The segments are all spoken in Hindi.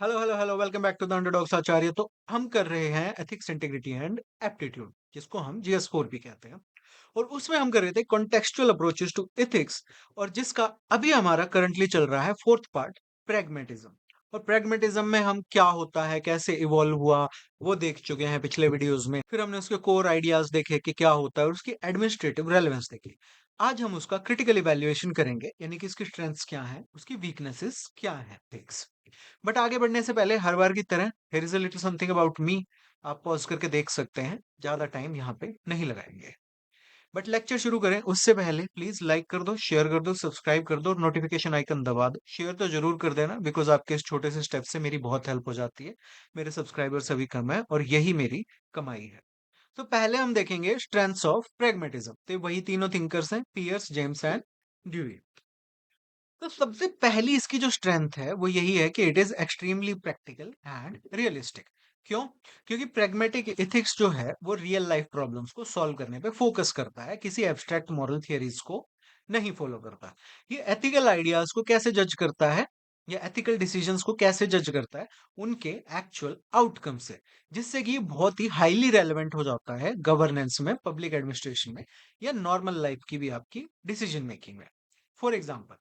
Hello hello hello welcome back to the underdogs Acharya. तो हम कर रहे हैं एथिक्स इंटीग्रिटी एंड एप्टीट्यूड, जिसको हम जीएस4 भी कहते हैं। और उसमें हम कर रहे थे कॉन्टेक्चुअल अप्रोचेस टू एथिक्स, और जिसका अभी हमारा करंटली चल रहा है फोर्थ पार्ट, प्रैग्मेटिज्म। और प्रैग्मेटिज्म में हम क्या होता है, कैसे इवॉल्व हुआ, वो देख चुके हैं पिछले वीडियोस में। फिर हमने उसके कोर आइडियाज देखे कि क्या होता है और उसकी एडमिनिस्ट्रेटिव रेलेवेंस देखी। आज हम उसका क्रिटिकल इवैल्यूएशन करेंगे, यानी कि इसकी स्ट्रेंथ्स क्या है, उसकी वीकनेसेस क्या है एथिक्स। बट आगे बढ़ने से पहले हर बार की तरह here is a little something about me. आप पॉज करके देख सकते हैं, ज्यादा टाइम यहाँ पे नहीं लगाएंगे। बट लेक्चर शुरू करें उससे पहले प्लीज लाइक कर दो, शेयर कर दो, सब्सक्राइब कर दो और नोटिफिकेशन आइकन दबा दो। शेयर तो जरूर कर देना, बिकॉज आपके इस छोटे से स्टेप से मेरी बहुत हेल्प हो जाती है। मेरे सब्सक्राइबर्स अभी कम है और यही मेरी कमाई है। तो पहले हम देखेंगे स्ट्रेंथ्स ऑफ प्रेगमेटिज्म। तो वही तीनों थिंकर्स हैं, पियर्स, जेम्स एंड ड्यूई। तो सबसे पहली इसकी जो स्ट्रेंथ है वो यही है कि it is extremely practical and realistic. क्यों? क्योंकि प्रैग्मेटिक एथिक्स जो है वो रियल लाइफ प्रॉब्लम्स को सॉल्व करने पे फोकस करता है, किसी एब्स्ट्रैक्ट मॉरल थियरीज को नहीं फॉलो करता। ये एथिकल आइडियाज को कैसे जज करता है, या एथिकल डिसीजंस को कैसे जज करता है, उनके एक्चुअल आउटकम से, जिससे कि ये बहुत ही हाईली रेलेवेंट हो जाता है गवर्नेंस में, पब्लिक एडमिनिस्ट्रेशन में, या नॉर्मल लाइफ की भी आपकी डिसीजन मेकिंग में। फॉर एग्जाम्पल,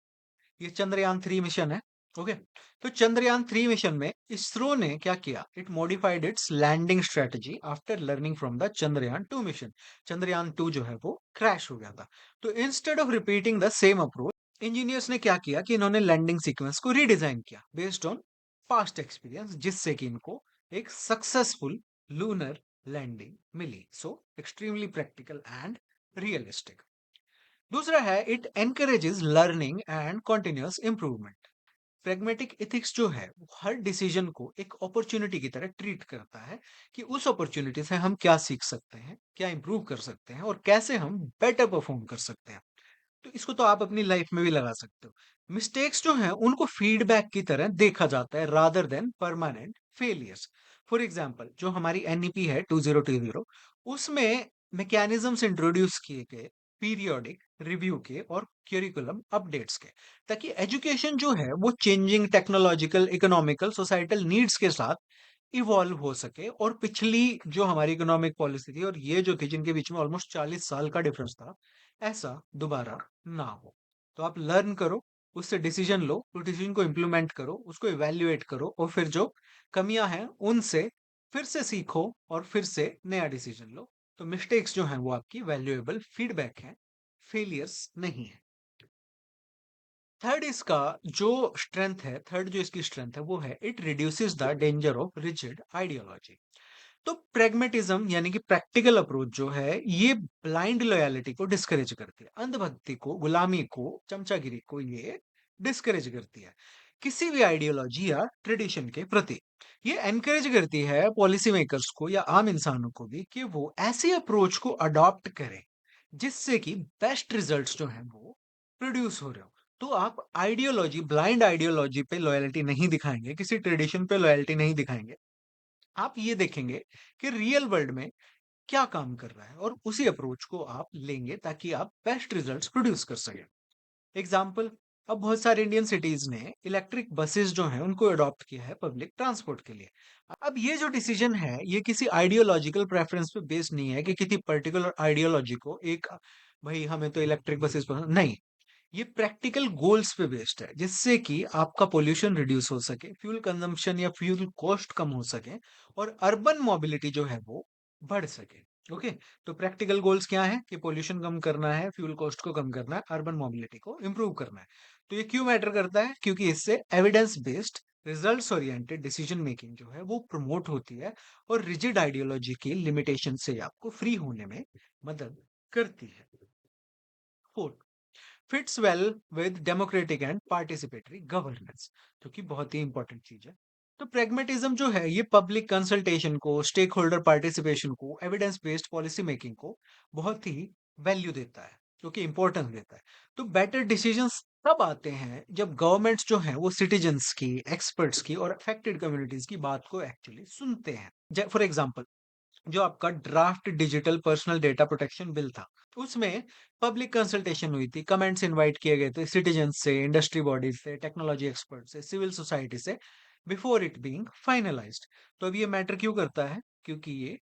ये चंद्रयान 3 मिशन है। ओके, तो चंद्रयान 3 मिशन में इसरो ने क्या किया, it modified its landing strategy after learning from the Chandrayaan 2 mission. Chandrayaan 2 जो है वो क्रैश हो गया था। तो instead of repeating the same approach, engineers ने क्या किया कि इन्होंने लैंडिंग सीक्वेंस को रीडिजाइन किया बेस्ड ऑन पास्ट एक्सपीरियंस, जिससे कि इनको एक सक्सेसफुल लूनर लैंडिंग मिली। So extremely practical and realistic. दूसरा है, it encourages learning and continuous improvement. Pragmatic ethics जो है वो हर डिसीजन को एक अपॉर्चुनिटी की तरह ट्रीट करता है, कि उस अपॉर्चुनिटी से हम क्या सीख सकते हैं, क्या इंप्रूव कर सकते हैं और कैसे हम बेटर परफॉर्म कर सकते हैं। तो इसको तो आप अपनी लाइफ में भी लगा सकते हो। मिस्टेक्स जो हैं उनको फीडबैक की तरह देखा जाता है rather than permanent failures. For example, जो हमारी एनईपी है 2020, उसमें मैकेनिज्म्स इंट्रोड्यूस किए गए पीरियोडिक रिव्यू के और करिकुलम अपडेट्स के, ताकि एजुकेशन जो है वो changing technological, economical, societal needs के साथ इवॉल्व हो सके। और पिछली जो हमारी इकोनॉमिक पॉलिसी थी और ये जो थी, जिनके बीच में ऑलमोस्ट 40 साल का डिफरेंस था, ऐसा दोबारा ना हो। तो आप लर्न करो, उससे डिसीजन लो, उस डिसीजन को इम्प्लीमेंट करो, उसको इवैल्यूएट करो, और फिर जो कमियां हैं उनसे फिर से सीखो और फिर से नया डिसीजन लो। तो मिस्टेक्स जो हैं वो आपकी वैल्यूएबल फीडबैक है, फेलियर्स नहीं है। थर्ड इसका जो स्ट्रेंथ है, थर्ड जो इसकी स्ट्रेंथ है वो है, it reduces the danger of rigid ideology. तो प्रेगमेटिज्म यानी कि प्रैक्टिकल अप्रोच जो है, ये ब्लाइंड लॉयलिटी को डिस्करेज करती है, अंधभक्ति को, गुलामी को, चमचागिरी को ये डिस्करेज करती है, किसी भी आइडियोलॉजी या ट्रेडिशन के प्रति। ये एनकरेज करती है पॉलिसी मेकर्स को या आम इंसानों को भी, कि वो ऐसी अप्रोच को अडॉप्ट करें जिससे कि बेस्ट रिजल्ट्स जो हैं वो प्रोड्यूस हो रहे हो। तो आप आइडियोलॉजी, ब्लाइंड आइडियोलॉजी पे लॉयल्टी नहीं दिखाएंगे, किसी ट्रेडिशन पे लॉयल्टी नहीं दिखाएंगे। आप ये देखेंगे कि रियल वर्ल्ड में क्या काम कर रहा है और उसी अप्रोच को आप लेंगे, ताकि आप बेस्ट रिजल्ट्स प्रोड्यूस कर सकें। एग्जाम्पल, अब बहुत सारे इंडियन सिटीज ने इलेक्ट्रिक बसेस जो हैं उनको अडॉप्ट किया है पब्लिक ट्रांसपोर्ट के लिए। अब ये जो डिसीजन है ये किसी आइडियोलॉजिकल प्रेफरेंस पे बेस्ड नहीं है, कि किसी पर्टिकुलर आइडियोलॉजी को एक, भाई हमें तो इलेक्ट्रिक बसेस पसंद नहीं। ये प्रैक्टिकल गोल्स पे बेस्ड है, जिससे कि आपका पोल्यूशन रिड्यूस हो सके, फ्यूल कंजम्पशन या फ्यूल कॉस्ट कम हो सके, और अर्बन मोबिलिटी जो है वो बढ़ सके। ओके, तो प्रैक्टिकल गोल्स क्या है, कि पोल्यूशन कम करना है, फ्यूल कॉस्ट को कम करना है, अर्बन मोबिलिटी को इंप्रूव करना है। तो ये क्यों मैटर करता है, क्योंकि इससे evidence based, results oriented decision making जो है वो प्रमोट होती है, और रिजिड आइडियोलॉजी की लिमिटेशन से आपको फ्री होने में मदद करती है। Fourth, fits well with democratic and participatory governance, जो कि बहुत ही इंपॉर्टेंट चीज है। तो प्रेगमेटिज्म जो है ये पब्लिक कंसल्टेशन को, स्टेक होल्डर पार्टिसिपेशन को, एविडेंस बेस्ड पॉलिसी मेकिंग को बहुत ही वैल्यू देता है, जो कि इंपॉर्टेंस देता है। तो बेटर डिसीजंस तब आते हैं जब गवर्नमेंट्स जो हैं वो सिटीजन्स की, एक्सपर्ट्स की और अफेक्टेड कम्युनिटीज की बात को एक्चुअली सुनते हैं। फॉर एग्जाम्पल, जो आपका draft digital personal data protection bill था, उसमें पब्लिक कंसल्टेशन हुई थी, कमेंट्स इनवाइट किए गए थे सिटीजन से, इंडस्ट्री बॉडीज से, टेक्नोलॉजी एक्सपर्ट से, सिविल सोसाइटी से। Before it being finalised. तो अब ये मैटर क्यों करता है? क्योंकि ये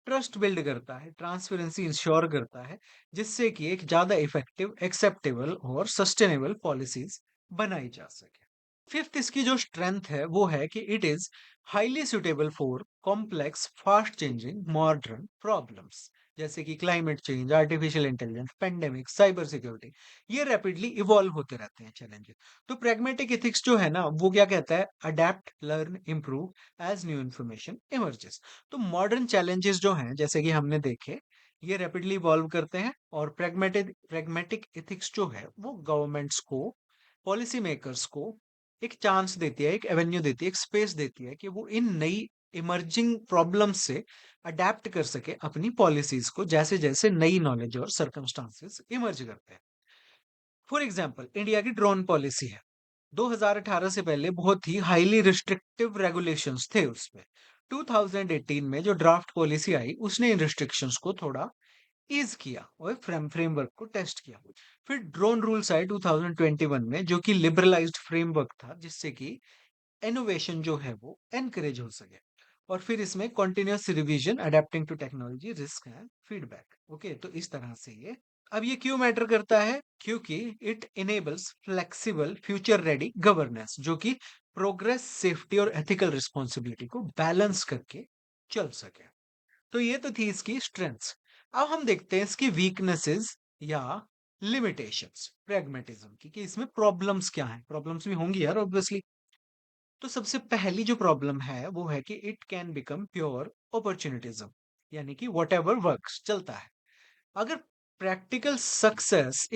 ट्रस्ट बिल्ड करता है, ट्रांसपेरेंसी इंश्योर करता है, जिससे कि एक ज्यादा इफेक्टिव, एक्सेप्टेबल और सस्टेनेबल पॉलिसीज बनाई जा सके। फिफ्थ इसकी जो स्ट्रेंथ है वो है कि it is highly suitable for complex, fast changing modern problems, जैसे कि climate change, artificial intelligence, pandemic, cyber security. ये रैपिडली इवॉल्व होते रहते हैं चैलेंजेस। तो प्रैग्मेटिक एथिक्स जो है ना, वो क्या कहता है? Adapt, learn, improve as new information emerges. तो मॉडर्न चैलेंजेस जो हैं, जैसे कि हमने देखे, ये रैपिडली इवॉल्व करते हैं, और प्रैग्मेटिक एथिक्स जो है वो गवर्नमेंट्स को, पॉलिसी मेकर्स को एक चांस देती है, एक एवेन्यू देती है, एक स्पेस देती है कि वो इन नई इमर्जिंग प्रॉब्लम्स से अडेप्ट कर सके अपनी पॉलिसीज को, जैसे जैसे नई नॉलेज और सर्कमस्टांसेस इमर्ज करते हैं। फॉर एग्जांपल, इंडिया की ड्रोन पॉलिसी है। 2018 से पहले बहुत ही हाईली रिस्ट्रिक्टिव रेगुलेशंस थे उसमें। 2018 में जो ड्राफ्ट पॉलिसी आई, उसने इन रिस्ट्रिक्शंस को थोड़ा ईज किया और फ्रेमवर्क को टेस्ट किया। फिर ड्रोन रूल्स आए 2021 में, जो कि लिबरलाइज्ड फ्रेमवर्क था, जिससे कि इनोवेशन जो है वो एनकरेज हो सके। और फिर इसमें continuous revision, adapting to technology, risk and feedback. Okay, तो इस तरह से ये, अब ये क्यों मैटर करता है? क्योंकि it enables flexible, future ready governance, जो कि प्रोग्रेस, सेफ्टी और एथिकल रिस्पॉन्सिबिलिटी को बैलेंस करके चल सके। तो ये तो थी इसकी स्ट्रेंथ्स। अब हम देखते हैं इसकी वीकनेसेस या लिमिटेशंस प्रैग्मेटिज्म की, कि इसमें प्रॉब्लम्स क्या हैं। प्रॉब्लम्स भी होंगी यार, ऑब्वियसली। तो सबसे पहली जो प्रॉब्लम है वो है कि इट कैन बिकम प्योर अपॉर्चुनिटिज्म, यानी कि वट एवर वर्क्स चलता है। अगर practical success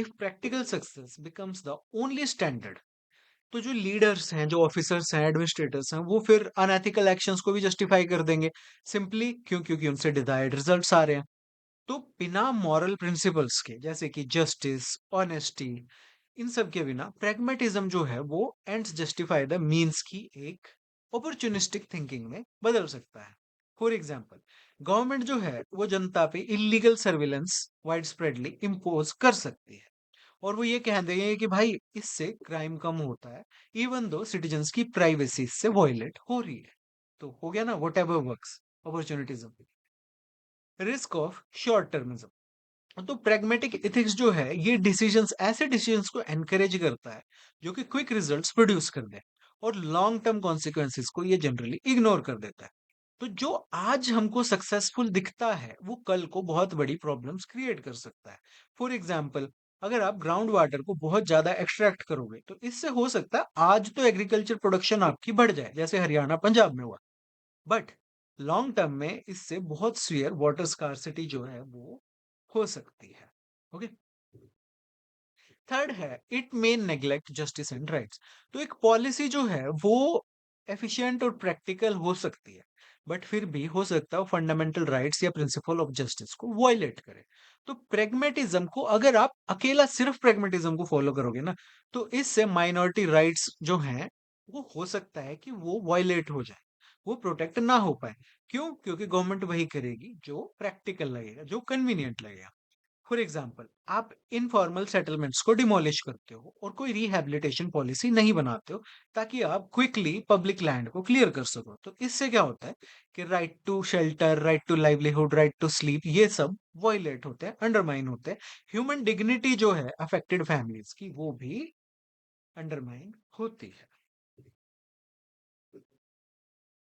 becomes the only standard, तो जो लीडर्स हैं, जो ऑफिसर्स हैं, एडमिनिस्ट्रेटर्स हैं, वो फिर अनएथिकल एक्शंस को भी जस्टिफाई कर देंगे, सिंपली क्योंकि उनसे डिजायर्ड रिजल्ट्स आ रहे हैं। तो बिना मॉरल प्रिंसिपल्स के, जैसे कि जस्टिस, ऑनेस्टी, इन सब के बिना प्रैग्मेटिज्म जो है वो एंड्स जस्टिफाई द मीन्स की एक अपॉर्चुनिस्टिक थिंकिंग में बदल सकता है। फॉर एग्जाम्पल, गवर्नमेंट जो है वो जनता पे इलीगल सर्विलेंस वाइड स्प्रेडली इम्पोज कर सकती है, और वो ये कह देंगे कि भाई इससे क्राइम कम होता है, इवन दो सिटीजन्स की प्राइवेसी इससे वॉयलेट हो रही है। तो हो गया ना, whatever works, opportunism. Risk of short termism. तो प्रैग्मेटिक एथिक्स जो है, ये डिसीजंस, ऐसे डिसीजंस को एनकरेज करता है जो कि क्विक रिजल्ट्स प्रोड्यूस कर दे, और लॉन्ग टर्म कॉन्सिक्वेंसेस को ये जनरली इग्नोर कर देता है। तो जो आज हमको सक्सेसफुल दिखता है, वो कल को बहुत बड़ी प्रॉब्लम्स क्रिएट कर सकता है। फॉर एग्जाम्पल, अगर आप ग्राउंड वाटर को बहुत ज्यादा एक्सट्रैक्ट करोगे, तो इससे हो सकता है आज तो एग्रीकल्चर प्रोडक्शन आपकी बढ़ जाए, जैसे हरियाणा, पंजाब में हुआ। बट लॉन्ग टर्म में इससे बहुत सीवियर वाटर स्कार्सिटी जो है वो हो सकती है। ओके। थर्ड है, it may neglect justice and rights. तो एक पॉलिसी जो है वो एफिशिएंट और प्रैक्टिकल हो सकती है, बट फिर भी हो सकता है फंडामेंटल राइट्स या प्रिंसिपल ऑफ जस्टिस को वायलेट करे। तो प्रेगमेटिज्म को, अगर आप अकेला सिर्फ प्रेगमेटिज्म को फॉलो करोगे ना, तो इससे माइनॉरिटी राइट्स जो हैं वो हो सकता है कि वो वायलेट हो जाए, वो प्रोटेक्ट ना हो पाए। क्यों? क्योंकि गवर्नमेंट वही करेगी जो प्रैक्टिकल लगेगा, जो कन्वीनियंट लगेगा। फॉर एग्जाम्पल, आप इनफॉर्मल सेटलमेंट्स को डिमोलिश करते हो और कोई रिहैबिलिटेशन पॉलिसी नहीं बनाते हो, ताकि आप क्विकली पब्लिक लैंड को क्लियर कर सको। तो इससे क्या होता है कि right to shelter, right to livelihood, right to sleep, ये सब वायलेट होते हैं, अंडरमाइन होते हैं। ह्यूमन डिग्निटी जो है अफेक्टेड फैमिलीज की, वो भी अंडरमाइन होती है।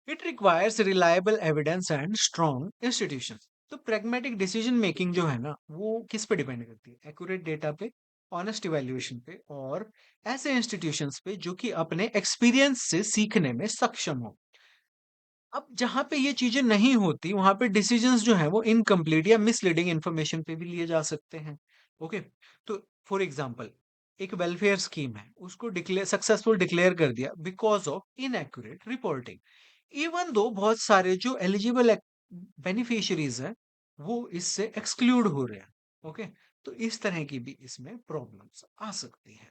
It requires reliable evidence and strong institution. तो प्रेगमेटिक डिसीजन मेकिंग जो है ना, वो किस पे डिपेंड करती है? एक्यूरेट डेटा पे, ऑनेस्ट इवैल्यूएशन पे, और ऐसे इंस्टीट्यूशंस पे जो कि अपने एक्सपीरियंस से सीखने में सक्षम हो। अब जहां पे ये चीजें नहीं होती, वहां पे डिसीजंस जो है वो इनकम्प्लीट या मिसलीडिंग इंफॉर्मेशन पे भी लिए जा सकते हैं। ओके। तो फॉर एग्जांपल, एक वेलफेयर स्कीम है, उसको डिक्लेयर, सक्सेसफुल डिक्लेयर कर दिया because of inaccurate reporting, even though बहुत सारे जो एलिजिबल बेनिफिशियरीज हैं वो इससे एक्सक्लूड हो रहे हैं। ओके। तो इस तरह की भी इसमें प्रॉब्लम्स आ सकती हैं।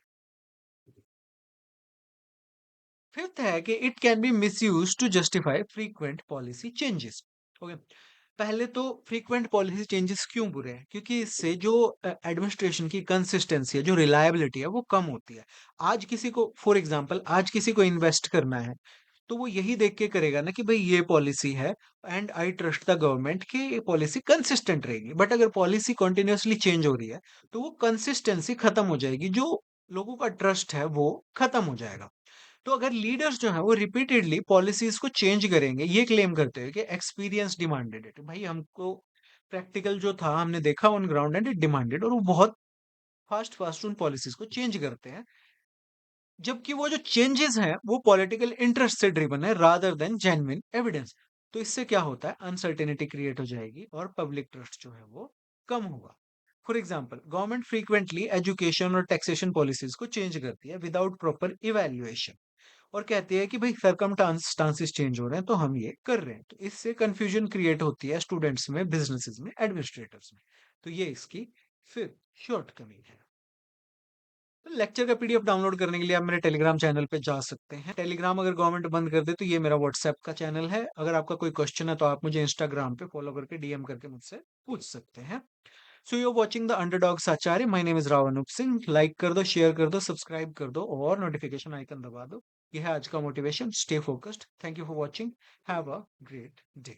फिफ्थ है कि it can be misused to justify frequent policy changes. Okay. पहले तो फ्रीक्वेंट पॉलिसी चेंजेस क्यों बुरे हैं? क्योंकि इससे जो एडमिनिस्ट्रेशन की कंसिस्टेंसी है, जो रिलायबिलिटी है, वो कम होती है। आज किसी को, फॉर एग्जांपल, आज किसी को इन्वेस्ट करना है, तो वो यही देख के करेगा ना कि भाई ये पॉलिसी है and I trust the government कि ये पॉलिसी कंसिस्टेंट रहेगी। बट अगर पॉलिसी कंटिन्यूअसली चेंज हो रही है तो वो कंसिस्टेंसी खत्म हो जाएगी, जो लोगों का ट्रस्ट है वो खत्म हो जाएगा। तो अगर लीडर्स जो है वो रिपीटेडली पॉलिसीज को चेंज करेंगे ये क्लेम करते हुए कि एक्सपीरियंस डिमांडेड इट, भाई हमको प्रैक्टिकल जो था हमने देखा on ground and it demanded, और वो बहुत फास्ट फास्ट उन पॉलिसीज को चेंज करते हैं, जबकि वो जो चेंजेस हैं वो पॉलिटिकल इंटरेस्ट से ड्रिवन है रादर देन जेन्युइन एविडेंस। तो इससे क्या होता है, अनसर्टेनिटी क्रिएट हो जाएगी और पब्लिक ट्रस्ट जो है वो कम होगा। For example, government frequently education और टैक्सेशन पॉलिसीज को चेंज करती है विदाउट प्रॉपर इवेल्युएशन, और कहती है कि भाई सरकमस्टांसिस चेंज हो रहे हैं तो हम ये कर रहे हैं। तो इससे कंफ्यूजन क्रिएट होती है स्टूडेंट्स में, बिजनेसेस में, एडमिनिस्ट्रेटर्स में। तो ये इसकी फिर शॉर्टकमिंग है। लेक्चर का पीडीएफ डाउनलोड करने के लिए आप मेरे टेलीग्राम चैनल पे जा सकते हैं। टेलीग्राम अगर गवर्नमेंट बंद कर दे तो ये मेरा व्हाट्सएप का चैनल है। अगर आपका कोई क्वेश्चन है तो आप मुझे इंस्टाग्राम पे फॉलो करके डीएम करके मुझसे पूछ सकते हैं। So you are watching the underdog Acharya, my name is Rao Anoop Singh. Like कर दो, शेयर कर दो, सब्सक्राइब कर दो और नोटिफिकेशन आइकन दबा दो। यह है आज का motivation. Stay focused. Thank you for watching. Have a great day.